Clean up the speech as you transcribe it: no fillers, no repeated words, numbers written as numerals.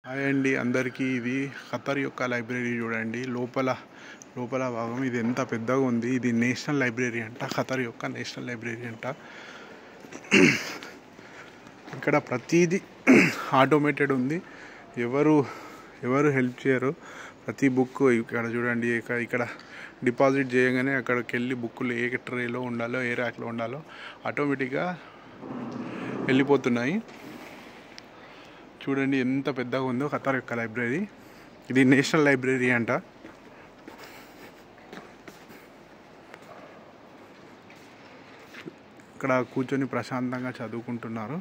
Hi అండి అందరికీ. ఇది ఖతర్ యొక్క లైబ్రరీ చూడండి. లోపల భాగం ఇది ఎంత పెద్దగా ఉంది. ఇది నేషనల్ లైబ్రరీ అంట, ఖతర్ యొక్క నేషనల్ లైబ్రరీ అంట. ఇక్కడ ప్రతిదీ ఆటోమేటెడ్ ఉంది. ఎవరు హెల్ప్ చేయరు. ప్రతి బుక్ ఇక్కడ చూడండి. ఇక్కడ డిపాజిట్ చేయగానే అక్కడికి వెళ్ళి బుక్కులు ఏ ట్రేలో ఉండాలో, ఏ ర్యాక్లో ఉండాలో ఆటోమేటిక్గా వెళ్ళిపోతున్నాయి. చూడండి ఎంత పెద్దగా ఉందో ఖతర్ యొక్క లైబ్రరీ. ఇది నేషనల్ లైబ్రరీ అంట. ఇక్కడ కూర్చొని ప్రశాంతంగా చదువుకుంటున్నారు.